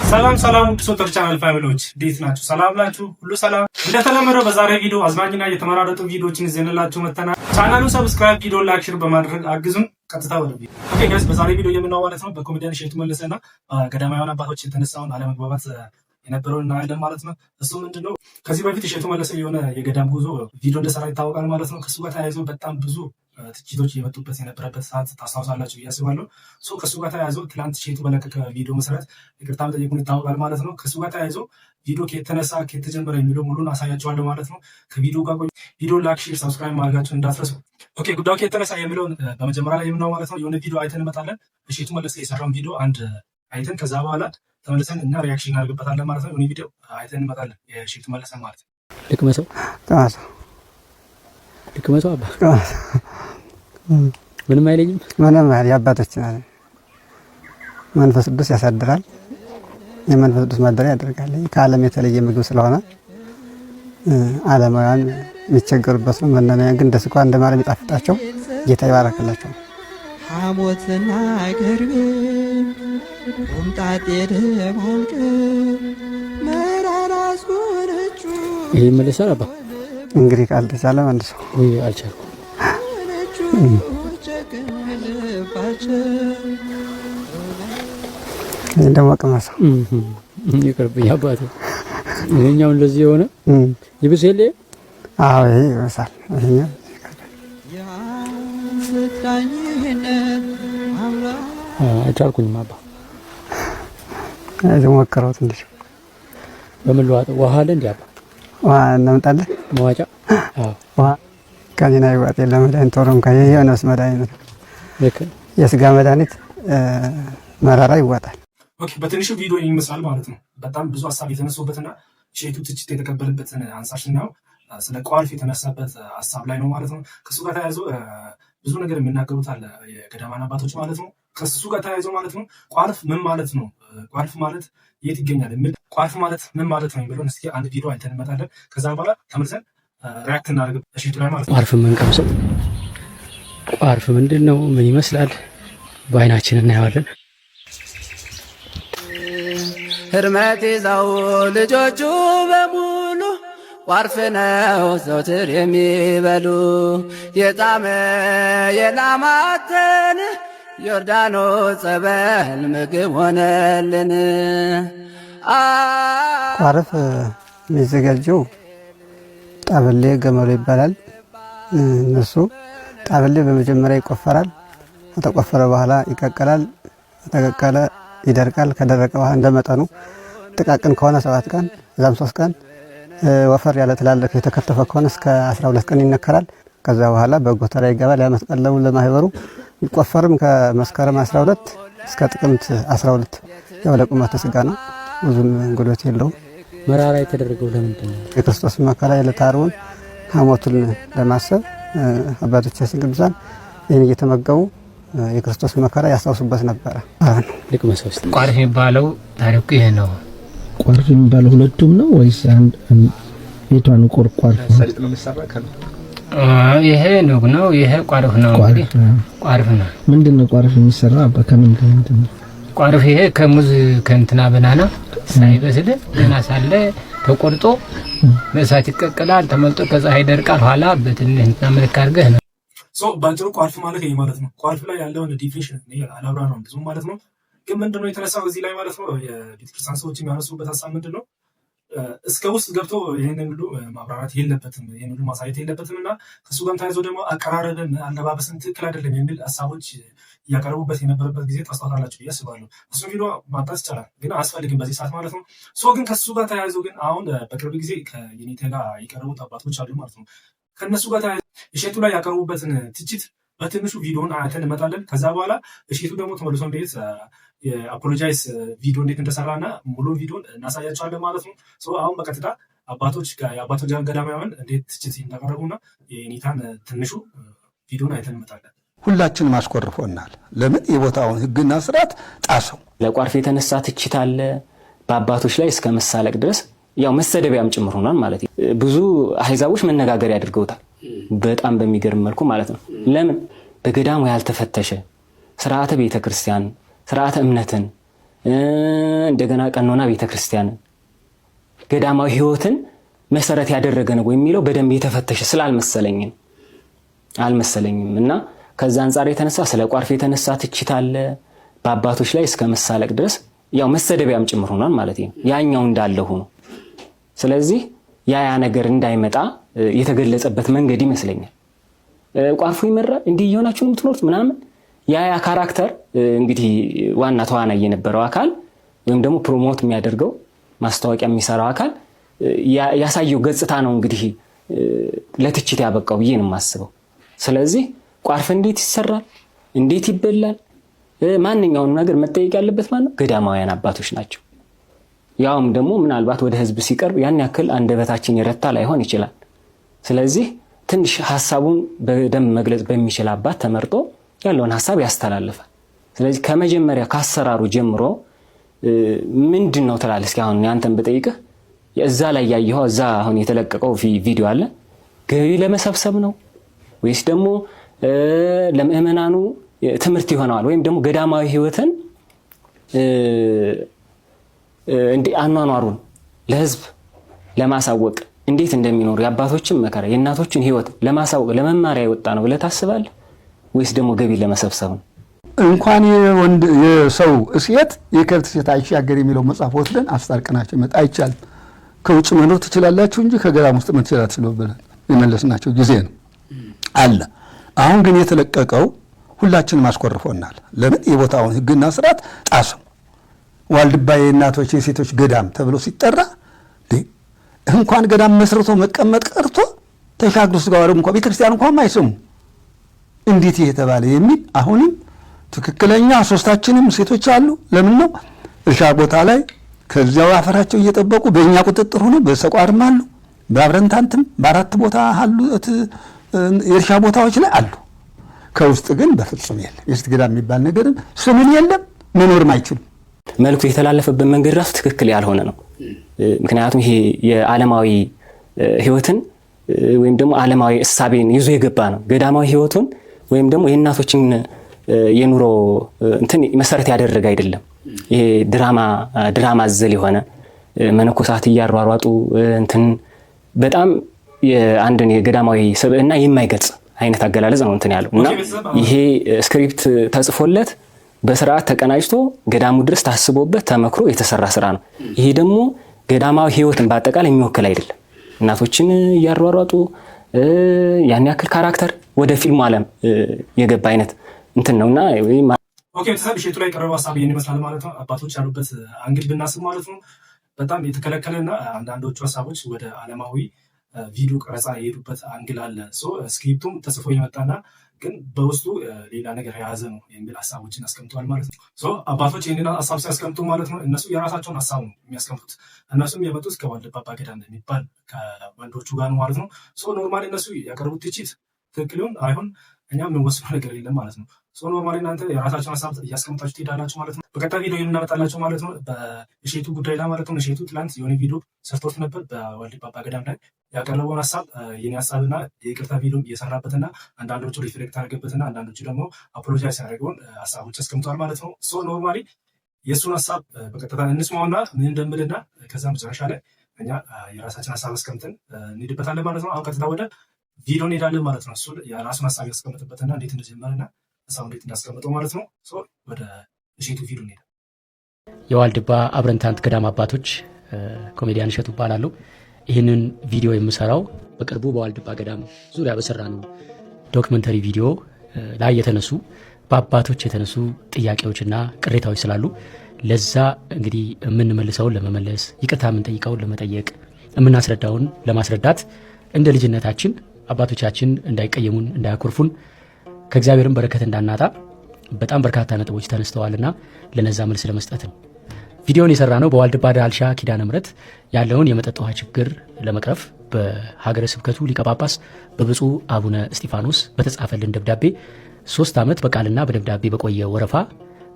ሰላም ሶተር ቻናል ፋሚሊዎች እንዴት ናችሁ? ሰላም ናችሁ? ሁሉ ሰላም? እንደተለመደው በዛሬ ቪዲዮ አዝናኝና የተመራረጡ ቪዲዮዎችን ይዘንላችሁ መጥተናል። ቻናሉን ሰብስክራይብ፣ ቪዲዮ ላይክ፣ ሼር በማድረግ አግዙን። ቀጥታ ወደ ቪዲዮ። ኦኬ ጋይስ፣ በዛሬ ቪዲዮ የምናወራው ማለት ነው በኮሜዲያን እሸቱ መለሰና ገዳማውያን አባቶች የተነሳውን አለመግባባት የነበረውን እናያለን ማለት ነው። እሱ ምንድነው? ከዚህ በፊት እሸቱ መለሰ የሆነ የገዳም ጉዞ ቪዲዮ እንደሰራ ይታወቃል ማለት ነው። ከሱ ጋር ተያይዞ በጣም ብዙ ትችቶች የመጡበት የነበረበት ሰዓት ታስታውሳላችሁ ብዬ አስባለሁ። ከሱ ጋር ተያይዞ ትላንት እሸቱ በለቀቀ ቪዲዮ መሰረት ይቅርታ መጠየቁን ይታወቃል ማለት ነው። ከሱ ጋር ተያይዞ ቪዲዮ ከተነሳ ከተጀመረ የሚለው ሙሉን አሳያችኋለሁ ማለት ነው። ከቪዲዮ ጋር ቆይ። ቪዲዮ ላይክ፣ ሼር፣ ሰብስክራይብ ማድረጋችሁን እንዳትረሱ። ኦኬ፣ ጉዳዩ ከተነሳ የሚለውን በመጀመሪያ ላይ የምናው ማለት ነው የሆነ ቪዲዮ አይተን እንመጣለን። እሸቱ መለሰ የሰራውን ቪዲዮ አንድ አይተን ከዛ በኋላ ተመልሰን እና ሪአክሽን እናደርግበታለን ማለት ነው። የሆነ ቪዲዮ አይተን እንመጣለን የእሸቱ መለሰ ማለት ነው። ልክ መሰው አባ ምንም አይለኝም። ምንም አይል የአባቶች መንፈስ ቅዱስ ያሳድራል። የመንፈስ ቅዱስ ማደሪያ ያደርጋል። ከዓለም የተለየ ምግብ ስለሆነ ዓለማውያን የሚቸገሩበት ነው። መናንያን ግን ደስኳ እንደማር የሚጣፍጣቸው ጌታ ይባረክላቸው። ሐሞትና ገርብ ወምጣጤ ደማልቀ መራራስ ወረጩ ይሄ መለሰ አባ እንግዲህ ካልተቻለ አንድ ሰው ወይ አልቻልኩም። እንደው አቀማሳ ይቀርብኝ አባቴ። ይሄኛው እንደዚህ የሆነ ይብስ የለ። አዎ ይብሳል። ይሄኛው አልቻልኩኝም አባ። አይሞክረው ትንሽ በምን ልዋጥ? ውሃ አለ እንዴ አባ? ውሃ እናምጣለን። መዋጫ ውሃ ከዚህና ይዋጥ ለመድኃኒት ቶሎም ከየነስ መድኃኒት ልክ የስጋ መድኃኒት መራራ ይዋጣል። ኦኬ፣ በትንሹ ቪዲዮ ይመስላል ማለት ነው። በጣም ብዙ ሀሳብ የተነሱበትና እሸቱ ትችት የተቀበለበትን አንሳሽና ስለ ቋልፍ የተነሳበት ሀሳብ ላይ ነው ማለት ነው። ከሱ ጋር ተያይዞ ብዙ ነገር የሚናገሩት አለ የገዳማን አባቶች ማለት ነው። ከሱ ጋር ተያይዞ ማለት ነው ቋልፍ ምን ማለት ነው፣ ቋልፍ ማለት የት ይገኛል የሚል ቋልፍ ማለት ምን ማለት ነው የሚለውን እስኪ አንድ ቪዲዮ አይተን እንመጣለን። ከዛ በኋላ ተመልሰን ሪአክት እናደርግ እሸቱ ላይ ማለት ነው። ቋልፍ መንቀምሰው ቋልፍ ምንድን ነው? ምን ይመስላል? በአይናችን እናየዋለን። ህርመት ይዘው ልጆቹ በሙሉ ቋርፍ ነው ዘውትር የሚበሉ የጣመ የላማተን ዮርዳኖስ ጸበል ምግብ ሆነልን። ቋርፍ የሚዘጋጀው ጣበሌ ገመሎ ይባላል። እነሱ ጣበሌ በመጀመሪያ ይቆፈራል። ከተቆፈረ በኋላ ይቀቀላል። ከተቀቀለ ይደርቃል። ከደረቀ በኋላ እንደመጠኑ ጥቃቅን ከሆነ 7 ቀን እዛም 3 ቀን ወፈር ያለ ትላልቅ የተከተፈ ከሆነ እስከ 12 ቀን ይነከራል። ከዛ በኋላ በጎተራ ይገባል። ያ መስቀለው ለማህበሩ ይቆፈርም ከመስከረም 12 እስከ ጥቅምት 12 ያው ለቁመተ ስጋ ነው። ብዙም እንግዶት የለውም። መራራ የተደረገው ለምንድን ነው? የክርስቶስ መከራ የለታሩን ሐሞቱን ለማሰብ አባቶቻችን ቅዱሳን ይህን እየተመገቡ የክርስቶስ መከራ ያስታውሱበት ነበረ። ልክ መሰውስት ቋርፍ የሚባለው ታሪኩ ይሄ ነው። ቋርፍ የሚባለው ሁለቱም ነው ወይስ አንድ? የቷን ቋርፍ ይሄ ነው ይሄ ቋርፍ ነው። እንግዲህ ቋርፍ ነው። ምንድነው ቋርፍ የሚሰራው? ምንድነው ቋርፍ? ይሄ ከሙዝ ከእንትና በናና ሳይበስል ገና ሳለ ተቆርጦ በእሳት ይቀቀላል። ተመልጦ ከፀሐይ ይደርቃል። ኋላ በትንሽ እንትና መልክ አድርገህ ነው ባጭሩ ቋልፍ ማለት ይሄ ማለት ነው። ቋልፍ ላይ ያለውን ዲፊኒሽን አላብራ ነው ብዙ ማለት ነው። ግን ምንድነው የተነሳው እዚህ ላይ ማለት ነው የቤተክርስቲያን ሰዎች የሚያነሱበት ሀሳብ ምንድነው እስከ ውስጥ ገብቶ ይሄንን ሁሉ ማብራራት የለበትም፣ ይሄን ሁሉ ማሳየት የለበትም እና ከሱ ጋር ተያይዞ ደግሞ አቀራረብን አለባበስን ትክክል አይደለም የሚል ሀሳቦች እያቀረቡበት የነበረበት ጊዜ ታስታውሳላችሁ ብዬ አስባለሁ። እሱን ቪዲዮ ማምጣት ይቻላል ግን አያስፈልግም በዚህ ሰዓት ማለት ነው። ግን ከሱ ጋር ተያይዞ ግን አሁን በቅርብ ጊዜ ከየኔታ ጋር የቀረቡት አባቶች አሉ ማለት ነው። ከነሱ ጋር ተያይዞ እሸቱ ላይ ያቀረቡበትን ትችት በትንሹ ቪዲዮን አይተን እንመጣለን። ከዛ በኋላ እሸቱ ደግሞ ተመልሶ እንዴት የአፖሎጃይዝ ቪዲዮ እንዴት እንደሰራና ሙሉ ቪዲዮን እናሳያቸዋለን ማለት ነው። አሁን በቀጥታ አባቶች ገዳማውያን እንዴት ትችት እንዳቀረቡና የኔታን ትንሹ ቪዲዮን አይተን እንመጣለን። ሁላችንም አስቆርፎናል። ለምን የቦታውን ሕግና ስርዓት ጣሰው። ለቋርፍ የተነሳ ትችት አለ በአባቶች ላይ እስከ መሳለቅ ድረስ ያው መሰደቢያም ጭምር ሆኗል ማለት ነው። ብዙ አህዛቦች መነጋገር ያድርገውታል በጣም በሚገርም መልኩ ማለት ነው። ለምን በገዳሙ ያልተፈተሸ ስርዓተ ቤተክርስቲያን ስርዓተ እምነትን እንደገና ቀኖና ቤተክርስቲያን ገዳማዊ ህይወትን መሰረት ያደረገ ነው የሚለው በደንብ የተፈተሸ አልመሰለኝም እና ከዛ አንፃር የተነሳ ስለ ቋርፍ የተነሳ ትችት አለ በአባቶች ላይ እስከ መሳለቅ ድረስ ያው መሰደቢያም ጭምር ሆኗል ማለት ነው ያኛው እንዳለ ሆኖ ስለዚህ ያ ነገር እንዳይመጣ የተገለጸበት መንገድ ይመስለኛል ቋርፉ ይመራል እንዲህ ይሆናችሁ የምትኖሩት ምናምን ያ ካራክተር እንግዲህ ዋና ተዋናይ የነበረው አካል ወይም ደግሞ ፕሮሞት የሚያደርገው ማስታወቂያ የሚሰራው አካል ያሳየው ገጽታ ነው እንግዲህ ለትችት ያበቃው ብዬ ነው የማስበው ስለዚህ ቋርፍ እንዴት ይሰራል እንዴት ይበላል ማንኛውንም ነገር መጠየቅ ያለበት ማለት ነው ገዳማውያን አባቶች ናቸው ያውም ደግሞ ምናልባት ወደ ህዝብ ሲቀርብ ያን ያክል አንደበታችን ይረታ ላይሆን ይችላል ስለዚህ ትንሽ ሐሳቡን በደንብ መግለጽ በሚችል አባት ተመርጦ ያለውን ሐሳብ ያስተላልፋል ስለዚህ ከመጀመሪያ ካሰራሩ ጀምሮ ምንድነው ተላልስ ያሁን ያንተን በጠይቀህ እዛ ላይ ያየኸው እዛ አሁን የተለቀቀው ቪዲዮ አለ ገቢ ለመሰብሰብ ነው ወይስ ደግሞ ለምእመናኑ ትምህርት ይሆናል ወይም ደግሞ ገዳማዊ ህይወትን እንዴ አኗኗሩን ለህዝብ ለማሳወቅ እንዴት እንደሚኖር የአባቶችን መከራ የእናቶችን ህይወት ለማሳወቅ ለመማሪያ ይወጣ ነው ብለህ ታስባለህ ወይስ ደግሞ ገቢ ለመሰብሰብ ነው እንኳን የሰው እሴት የከብት እሴት አይሻገር የሚለው መጽሐፍ ወስደን አስታርቀናቸው መጣ አይቻልም ከውጭ መኖር ትችላላችሁ እንጂ ከገዳም ውስጥ መትችላላችሁ ብለን የመለስናቸው ጊዜ ነው አለ አሁን ግን የተለቀቀው ሁላችንም አስቆርፎናል ለምን የቦታውን ህግና ስርዓት ጣሰው ዋልድባ የእናቶች የሴቶች ገዳም ተብሎ ሲጠራ እንኳን ገዳም መስርቶ መቀመጥ ቀርቶ ተሻግሮ ስጋው እንኳን ቤተክርስቲያን እንኳን ማይሰሙ እንዴት ይሄ ተባለ የሚል አሁንም ትክክለኛ ሶስታችንም ሴቶች አሉ ለምን ነው እርሻ ቦታ ላይ ከዚያው አፈራቸው እየጠበቁ በእኛ ቁጥጥር ሆነ በሰቋርም አሉ በአብረንታንትም በአራት ቦታ አሉ የእርሻ ቦታዎች ላይ አሉ ከውስጥ ግን በፍጹም የለም የስት ገዳም የሚባል ነገር ስምን የለም መኖርም አይችልም መልኩ የተላለፈበት መንገድ ራሱ ትክክል ያልሆነ ነው ምክንያቱም ይሄ የዓለማዊ ህይወትን ወይም ደግሞ ዓለማዊ እሳቤን ይዞ የገባ ነው ገዳማዊ ህይወቱን ወይም ደግሞ የእናቶችን የኑሮ እንትን መሰረት ያደረገ አይደለም ይሄ ድራማ ዘል የሆነ መነኮሳት እያሯሯጡ እንትን በጣም የአንድን የገዳማዊ ሰብዕና የማይገልጽ አይነት አገላለጽ ነው እንትን ያለው እና ይሄ ስክሪፕት ተጽፎለት በስርዓት ተቀናጅቶ ገዳሙ ድረስ ታስቦበት ተመክሮ የተሰራ ስራ ነው ይሄ ደግሞ ገዳማዊ ህይወትን በአጠቃላይ የሚወክል አይደለም እናቶችን እያሯሯጡ ያን ያክል ካራክተር ወደ ፊልሙ ዓለም የገባ አይነት እንትን ነውና ኦኬ ተሰብ ሸቱ ላይ ቀረበው ሐሳብ ይመስላል ማለት ነው አባቶች ያሉበት አንግል ብናስብ ማለት ነው በጣም የተከለከለና አንዳንዶቹ ሐሳቦች ወደ ዓለማዊ ቪዲዮ ቀረጻ የሄዱበት አንግል አለ ስክሪፕቱም ተጽፎ የመጣና ግን በውስጡ ሌላ ነገር የያዘ ነው የሚል ሐሳቦችን አስቀምጠዋል ማለት ነው አባቶች ይሄንን ሐሳብ ሲያስቀምጡ ማለት ነው እነሱ የራሳቸውን ሐሳብ ነው የሚያስቀምጡት እነሱም የመጡት ከዋልድባ ገዳም እንደሚባል ከወንዶቹ ጋር ነው ማለት ነው ኖርማሊ እነሱ ያቀርቡት ትችት ትክክል ይሁን አይሁን እኛም የምንወስነው ነገር የለም ማለት ነው ኖርማሊ እናንተ የራሳቸውን ሐሳብ እያስቀምጣችሁ ትሄዳላችሁ ማለት ነው በቀጣይ ቪዲዮ የምናመጣላችሁ ማለት ነው በእሼቱ ጉዳይ ላይ ማለት ነው እሼቱ ትላንት የሆነ ቪዲዮ ሰርቶት ነበር በዋልድባ ገዳም ላይ ያቀረበውን ሐሳብ የኔ ሐሳብና የይቅርታ ቪዲዮ እየሰራበትና አንዳንዶቹ ሪፍሌክት አድርገበትና አንዳንዶቹ ደግሞ አፖሎጃይዝ ያደረገውን ሐሳቦች አስቀምጧል ማለት ነው ኖርማሊ የእሱን ሐሳብ በቀጥታ እንስማውና ምን እንደምልና ከዛ መጨረሻ ላይ እኛ የራሳችን ሐሳብ አስቀምጠን እንሄድበታለን ማለት ነው አሁን ቀጥታ ወደ ቪዲዮ እንሄዳለን ማለት ነው እሱ የራሱን ሐሳብ ያስቀምጥበትና እንዴት እንደጀመረና ሐሳቡ እንዴት እንዳስቀምጠው ማለት ነው ወደ እሼቱ ቪዲዮ እንሄዳለን የዋልድባ አብረንታንት ገዳም አባቶች ኮሜዲያን እሸቱ እባላለሁ ይህንን ቪዲዮ የምሰራው በቅርቡ በዋልድባ ገዳም ዙሪያ በሰራ ነው ዶክመንተሪ ቪዲዮ ላይ የተነሱ በአባቶች የተነሱ ጥያቄዎችና ቅሬታዎች ስላሉ ለዛ እንግዲህ የምንመልሰውን ለመመለስ ይቅርታ የምንጠይቀውን ለመጠየቅ የምናስረዳውን ለማስረዳት እንደ ልጅነታችን አባቶቻችን እንዳይቀየሙን እንዳያኮርፉን ከእግዚአብሔርም በረከት እንዳናጣ በጣም በርካታ ነጥቦች ተነስተዋልና ለነዛ መልስ ለመስጠት ነው ቪዲዮን የሰራ ነው በዋልድባ ዳልሻ ኪዳነ ምሕረት ያለውን የመጠጥ ውሃ ችግር ለመቅረፍ በሀገረ ስብከቱ ሊቀ ጳጳስ በብፁዕ አቡነ እስጢፋኖስ በተጻፈልን ደብዳቤ 3 ዓመት በቃልና በደብዳቤ በቆየ ወረፋ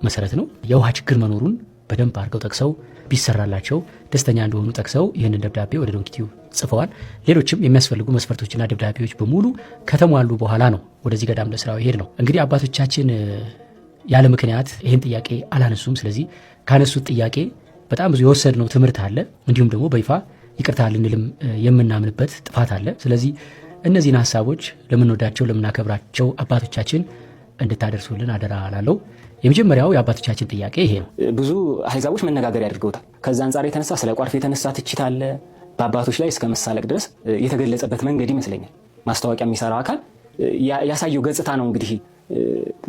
መሰረት ነው የውሃ ችግር መኖሩን በደንብ አድርገው ጠቅሰው ቢሰራላቸው ደስተኛ እንደሆኑ ጠቅሰው ይህንን ደብዳቤ ወደ ዶንኪቲዩ ጽፈዋል ሌሎችም የሚያስፈልጉ መስፈርቶችና ደብዳቤዎች በሙሉ ከተሟሉ በኋላ ነው ወደዚህ ገዳም ለስራው ይሄድ ነው እንግዲህ አባቶቻችን ያለ ምክንያት ይህን ጥያቄ አላነሱም። ስለዚህ ካነሱት ጥያቄ በጣም ብዙ የወሰድነው ትምህርት አለ። እንዲሁም ደግሞ በይፋ ይቅርታ ልንልም የምናምንበት ጥፋት አለ። ስለዚህ እነዚህን ሀሳቦች ለምንወዳቸው ለምናከብራቸው አባቶቻችን እንድታደርሱልን አደራ ላለው። የመጀመሪያው የአባቶቻችን ጥያቄ ይሄ ነው። ብዙ አህዛቦች መነጋገር ያድርገውታል። ከዛ አንጻር የተነሳ ስለ ቋርፍ የተነሳ ትችት አለ። በአባቶች ላይ እስከ መሳለቅ ድረስ የተገለጸበት መንገድ ይመስለኛል። ማስታወቂያ የሚሰራው አካል ያሳየው ገጽታ ነው እንግዲህ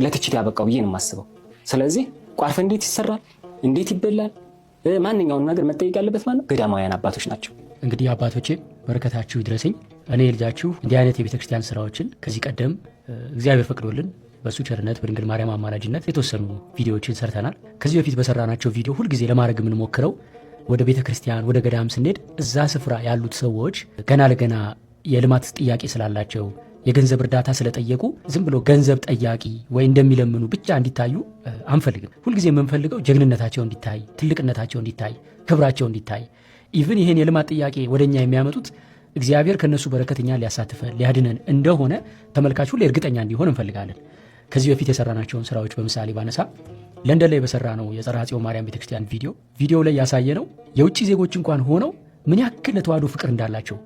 ለትችት ያበቃው ብዬ ነው የማስበው። ስለዚህ ቋርፍ እንዴት ይሰራል፣ እንዴት ይበላል፣ ማንኛውንም ነገር መጠየቅ ያለበት ማለት ገዳማውያን አባቶች ናቸው። እንግዲህ አባቶቼ በረከታችሁ ይድረሰኝ። እኔ ልጃችሁ እንዲህ አይነት የቤተክርስቲያን ስራዎችን ከዚህ ቀደም እግዚአብሔር ፈቅዶልን በሱ ቸርነት በድንግል ማርያም አማላጅነት የተወሰኑ ቪዲዮዎችን ሰርተናል። ከዚህ በፊት በሰራናቸው ቪዲዮ ሁልጊዜ ለማድረግ የምንሞክረው ወደ ቤተክርስቲያን ወደ ገዳም ስንሄድ እዛ ስፍራ ያሉት ሰዎች ገና ለገና የልማት ጥያቄ ስላላቸው የገንዘብ እርዳታ ስለጠየቁ ዝም ብሎ ገንዘብ ጠያቂ ወይ እንደሚለምኑ ብቻ እንዲታዩ አንፈልግም። ሁልጊዜ የምንፈልገው ጀግንነታቸው እንዲታይ፣ ትልቅነታቸው እንዲታይ፣ ክብራቸው እንዲታይ። ኢቭን ይህን የልማት ጥያቄ ወደኛ የሚያመጡት እግዚአብሔር ከነሱ በረከተኛ ሊያሳትፈን ሊያድነን እንደሆነ ተመልካች ሁሉ እርግጠኛ እንዲሆን እንፈልጋለን። ከዚህ በፊት የሰራናቸውን ስራዎች በምሳሌ ባነሳ ለንደን ላይ በሰራ ነው የጸራ ጽዮን ማርያም ቤተክርስቲያን ቪዲዮ ላይ ያሳየ ነው የውጭ ዜጎች እንኳን ሆነው ምን ያክል ለተዋሕዶ ፍቅር እንዳላቸው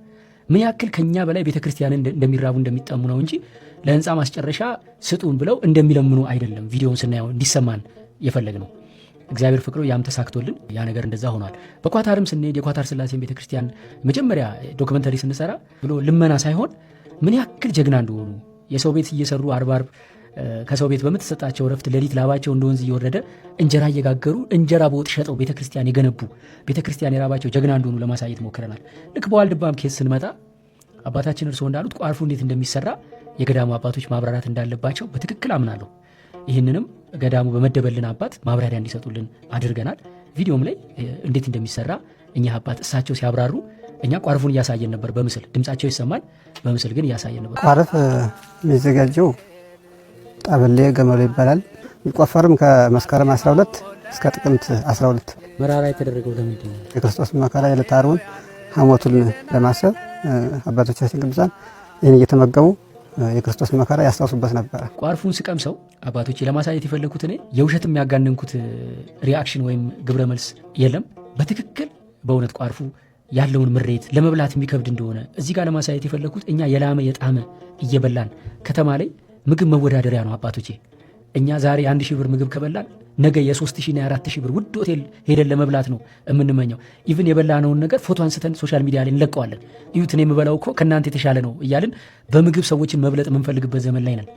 ምን ያክል ከኛ በላይ ቤተክርስቲያን እንደሚራቡ እንደሚጠሙ ነው እንጂ ለህንፃ ማስጨረሻ ስጡን ብለው እንደሚለምኑ አይደለም። ቪዲዮውን ስናየው እንዲሰማን የፈለግ ነው። እግዚአብሔር ፍቅሩ ያም ተሳክቶልን ያ ነገር እንደዛ ሆኗል። በኳታርም ስንሄድ የኳታር ስላሴን ቤተክርስቲያን መጀመሪያ ዶክመንተሪ ስንሰራ ብሎ ልመና ሳይሆን ምን ያክል ጀግና እንደሆኑ የሰው ቤት እየሰሩ አርብ ከሰው ቤት በምትሰጣቸው ረፍት ሌሊት ላባቸው እንደ ወንዝ እየወረደ እንጀራ እየጋገሩ እንጀራ በወጥ ሸጠው ቤተክርስቲያን የገነቡ ቤተክርስቲያን የራባቸው ጀግና እንደሆኑ ለማሳየት ሞክረናል። ልክ በዋልድባም ኬስ ስንመጣ አባታችን እርስዎ እንዳሉት ቋርፉ እንዴት እንደሚሰራ የገዳሙ አባቶች ማብራራት እንዳለባቸው በትክክል አምናለሁ። ይህንንም ገዳሙ በመደበልን አባት ማብራሪያ እንዲሰጡልን አድርገናል። ቪዲዮም ላይ እንዴት እንደሚሰራ እኛ አባት እሳቸው ሲያብራሩ እኛ ቋርፉን እያሳየን ነበር። በምስል ድምጻቸው ይሰማል፣ በምስል ግን እያሳየን ነበር። ቋርፍ የሚዘጋጀው ጣበሌ ገመሎ ይባላል። የሚቆፈርም ከመስከረም 12 እስከ ጥቅምት 12። መራራ የተደረገው ለምንድን ነው? የክርስቶስ መከራ የዕለተ ዓርቡን ሐሞቱን ለማሰብ አባቶቻችን ቅዱሳን ይህን እየተመገቡ የክርስቶስ መከራ ያስታውሱበት ነበረ። ቋርፉን ስቀምሰው አባቶች ለማሳየት የፈለኩት እኔ የውሸት የሚያጋንንኩት ሪአክሽን ወይም ግብረ መልስ የለም። በትክክል በእውነት ቋርፉ ያለውን ምሬት ለመብላት የሚከብድ እንደሆነ እዚህ ጋር ለማሳየት የፈለኩት እኛ የላመ የጣመ እየበላን ከተማ ላይ ምግብ መወዳደሪያ ነው አባቶቼ። እኛ ዛሬ 1000 ብር ምግብ ከበላን ነገ የ3000 እና 4000 ብር ውድ ሆቴል ሄደን ለመብላት ነው የምንመኘው። ኢቭን የበላነውን ነገር ፎቶ አንስተን ሶሻል ሚዲያ ላይ እንለቀዋለን። እዩት እኔ የምበላው እኮ ከእናንተ የተሻለ ነው እያልን በምግብ ሰዎችን መብለጥ የምንፈልግበት ዘመን ላይ ነን።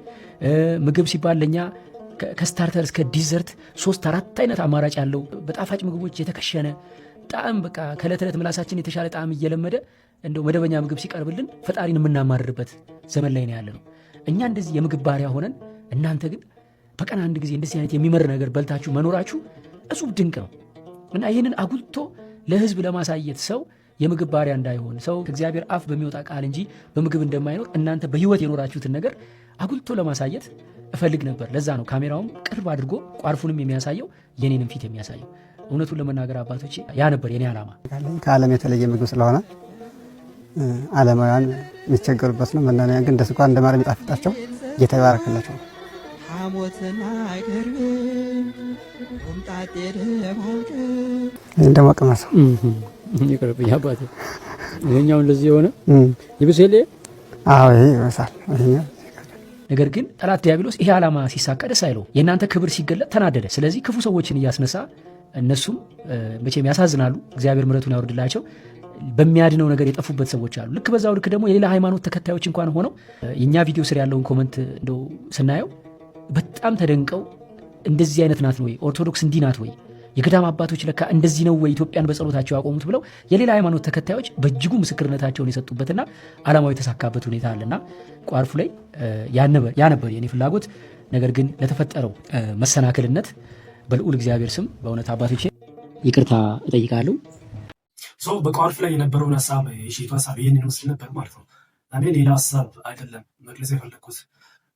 ምግብ ሲባል ለእኛ ከስታርተር እስከ ዲዘርት 3-4 አይነት አማራጭ ያለው በጣፋጭ ምግቦች የተከሸነ ጣዕም በቃ ከዕለት ዕለት ምላሳችን የተሻለ ጣዕም እየለመደ እንደው መደበኛ ምግብ ሲቀርብልን ፈጣሪን የምናማርርበት ዘመን ላይ ነው ያለ ነው። እኛ እንደዚህ የምግብ ባሪያ ሆነን እናንተ ግን በቀን አንድ ጊዜ እንደዚህ አይነት የሚመር ነገር በልታችሁ መኖራችሁ እጹብ ድንቅ ነው እና ይህንን አጉልቶ ለህዝብ ለማሳየት ሰው የምግብ ባሪያ እንዳይሆን ሰው ከእግዚአብሔር አፍ በሚወጣ ቃል እንጂ በምግብ እንደማይኖር እናንተ በህይወት የኖራችሁትን ነገር አጉልቶ ለማሳየት እፈልግ ነበር። ለዛ ነው ካሜራውም ቅርብ አድርጎ ቋርፉንም የሚያሳየው የኔንም ፊት የሚያሳየው። እውነቱን ለመናገር አባቶቼ ያ ነበር የኔ ዓላማ። ከዓለም የተለየ ምግብ ስለሆነ ዓለማውያን የሚቸገሩበት ነው። መናንያን ግን እንደስኳር እንደማር የሚጣፍጣቸው ጌታ ይባረክላቸው። እንደሞ ቀመሰ ይቅርብኝ አባቴ። ይሄኛው እንደዚህ የሆነ ይብስል። አዎ ይሄ ይበሳል። ነገር ግን ጠላት ዲያብሎስ ይሄ ዓላማ ሲሳካ ደስ አይለው። የእናንተ ክብር ሲገለጥ ተናደደ። ስለዚህ ክፉ ሰዎችን እያስነሳ እነሱም መቼም ያሳዝናሉ። እግዚአብሔር ምሕረቱን ያወርድላቸው። በሚያድነው ነገር የጠፉበት ሰዎች አሉ። ልክ በዛው ልክ ደግሞ የሌላ ሃይማኖት ተከታዮች እንኳን ሆነው የኛ ቪዲዮ ስር ያለውን ኮመንት እንደው ስናየው በጣም ተደንቀው እንደዚህ አይነት ናት ወይ ኦርቶዶክስ እንዲህ ናት ወይ የገዳም አባቶች ለካ እንደዚህ ነው ወይ ኢትዮጵያን በጸሎታቸው ያቆሙት ብለው የሌላ ሃይማኖት ተከታዮች በእጅጉ ምስክርነታቸውን የሰጡበትና ዓላማው የተሳካበት ሁኔታ አለና ቋርፉ ላይ ያ ነበር የኔ ፍላጎት። ነገር ግን ለተፈጠረው መሰናክልነት በልዑል እግዚአብሔር ስም በእውነት አባቶቼ ይቅርታ እጠይቃለሁ። በቋርፍ ላይ የነበረውን ሀሳብ የሼቱ ሀሳብ ይህንን ይመስል ነበር ማለት ነው። እኔ ሌላ ሀሳብ አይደለም መግለጽ የፈለግኩት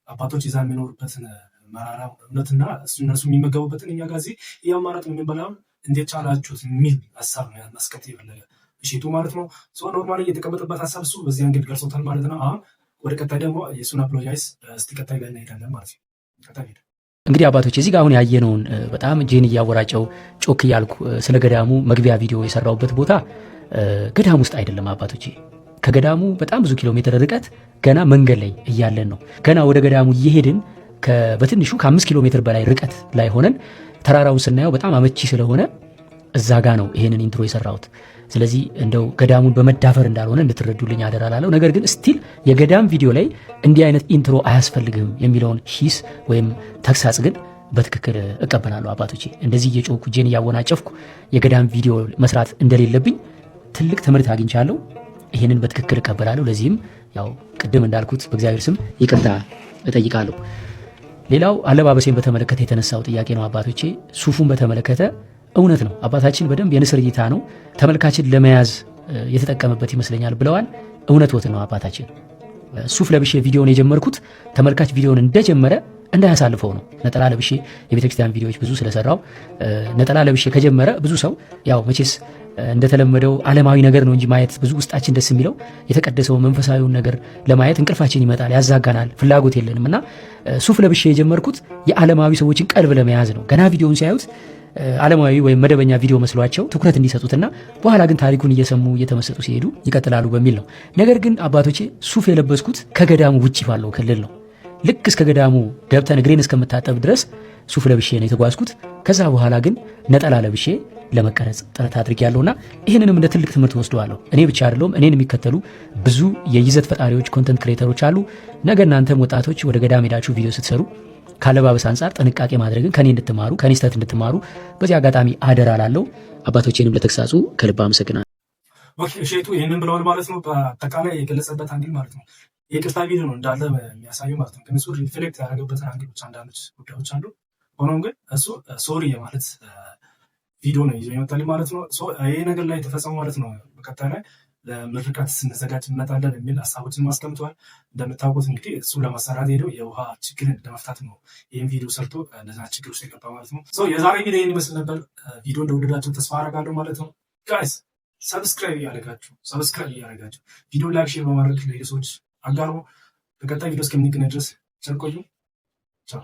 አባቶች ይዛ የሚኖሩበትን መራራ እውነትና እነሱ የሚመገቡበትን እኛ ጋዜ ይህ አማራጭ የምንበላውን እንዴት ቻላችሁት የሚል ሀሳብ ነው ማስቀመጥ የፈለገ ሼቱ ማለት ነው። ኖርማሊ የተቀመጠበት ሀሳብ እሱ በዚህ አንገድ ገልጾታል ማለት ነው። አሁን ወደ ቀጣይ ደግሞ የእሱን አፕሎጃይዝ እስቲ ቀጣይ ላይ እንሄዳለን ማለት ነው። ቀጣይ እንግዲህ አባቶች እዚህ ጋር አሁን ያየነውን በጣም ጄን እያወራጨው ጮክ እያልኩ ስለ ገዳሙ መግቢያ ቪዲዮ የሰራውበት ቦታ ገዳም ውስጥ አይደለም አባቶች። ከገዳሙ በጣም ብዙ ኪሎ ሜትር ርቀት ገና መንገድ ላይ እያለን ነው። ገና ወደ ገዳሙ እየሄድን በትንሹ ከ5 ኪሎ ሜትር በላይ ርቀት ላይ ሆነን ተራራውን ስናየው በጣም አመቺ ስለሆነ እዛ ጋ ነው ይሄንን ኢንትሮ የሰራሁት። ስለዚህ እንደው ገዳሙን በመዳፈር እንዳልሆነ እንድትረዱልኝ አደራላለሁ። ነገር ግን ስቲል የገዳም ቪዲዮ ላይ እንዲህ አይነት ኢንትሮ አያስፈልግም የሚለውን ሂስ ወይም ተግሳጽ ግን በትክክል እቀበላለሁ አባቶቼ። እንደዚህ እየጮኩ ጄን እያወናጨፍኩ የገዳም ቪዲዮ መስራት እንደሌለብኝ ትልቅ ትምህርት አግኝቻለሁ። ይሄንን በትክክል እቀበላለሁ። ለዚህም ያው ቅድም እንዳልኩት በእግዚአብሔር ስም ይቅርታ እጠይቃለሁ። ሌላው አለባበሴን በተመለከተ የተነሳው ጥያቄ ነው አባቶቼ። ሱፉን በተመለከተ እውነት ነው አባታችን በደንብ የንስር እይታ ነው ተመልካችን ለመያዝ የተጠቀመበት ይመስለኛል ብለዋል። እውነት ወት ነው አባታችን። ሱፍ ለብሼ ቪዲዮን የጀመርኩት ተመልካች ቪዲዮን እንደጀመረ እንዳያሳልፈው ነው። ነጠላ ለብሼ የቤተክርስቲያን ቪዲዮዎች ብዙ ስለሰራው ነጠላ ለብሼ ከጀመረ ብዙ ሰው ያው መቼስ እንደተለመደው ዓለማዊ ነገር ነው እንጂ ማየት ብዙ ውስጣችን ደስ የሚለው የተቀደሰው መንፈሳዊውን ነገር ለማየት እንቅልፋችን ይመጣል፣ ያዛጋናል፣ ፍላጎት የለንም እና ሱፍ ለብሼ የጀመርኩት የዓለማዊ ሰዎችን ቀልብ ለመያዝ ነው። ገና ቪዲዮውን ሲያዩት ዓለማዊ ወይም መደበኛ ቪዲዮ መስሏቸው ትኩረት እንዲሰጡትና በኋላ ግን ታሪኩን እየሰሙ እየተመሰጡ ሲሄዱ ይቀጥላሉ በሚል ነው። ነገር ግን አባቶቼ ሱፍ የለበስኩት ከገዳሙ ውጪ ባለው ክልል ነው። ልክ እስከ ገዳሙ ገብተን እግሬን እስከምታጠብ ድረስ ሱፍ ለብሼ ነው የተጓዝኩት። ከዛ በኋላ ግን ነጠላ ለብሼ ለመቀረጽ ጥረት አድርጌያለሁና ይህንንም እንደ ትልቅ ትምህርት ወስደዋለሁ። እኔ ብቻ አይደለሁም፣ እኔን የሚከተሉ ብዙ የይዘት ፈጣሪዎች ኮንተንት ክሬተሮች አሉ። ነገ እናንተም ወጣቶች ወደ ገዳም ሄዳችሁ ቪዲዮ ስትሰሩ ካለባበስ አንጻር ጥንቃቄ ማድረግን ከኔ እንድትማሩ ከኔ ስህተት እንድትማሩ በዚህ አጋጣሚ አደራ ላለው አባቶቼንም ለተግሳጹ ከልብ አመሰግናለሁ። ኦኬ እሸቱ ይህንን ብለዋል ማለት ነው። በአጠቃላይ የገለጸበት አንግል ማለት ነው የቅርታ ቪዲዮ ነው እንዳለ የሚያሳየው ማለት ነው። ግን እሱ ሪፍሌክት ያደረገበትን አንግሎች አንዳንዶች ጉዳዮች አሉ። ሆኖም ግን እሱ ሶሪ የማለት ቪዲዮ ነው ይዞ ይመጣል ማለት ነው። ይሄ ነገር ላይ የተፈጸመ ማለት ነው። በቀጣይ ላይ ለምርቃት ስንዘጋጅ እንመጣለን የሚል ሀሳቦችን ማስቀምጠዋል። እንደምታውቁት እንግዲህ እሱ ለማሰራት ሄደው የውሃ ችግርን ለመፍታት ነው ይህን ቪዲዮ ሰርቶ ለዛ ችግር ውስጥ የገባ ማለት ነው። የዛሬ ቪዲዮ ይህን ይመስል ነበር። ቪዲዮ እንደወደዳችሁ ተስፋ አደርጋለሁ ማለት ነው። ጋይስ ሰብስክራይብ እያደረጋችሁ ቪዲዮ ላይክ፣ ሼር በማድረግ ለሌሎች ሰዎች አጋሩ። በቀጣይ ቪዲዮ እስከምንገናኝ ድረስ ቸር ቆዩ። ቻው።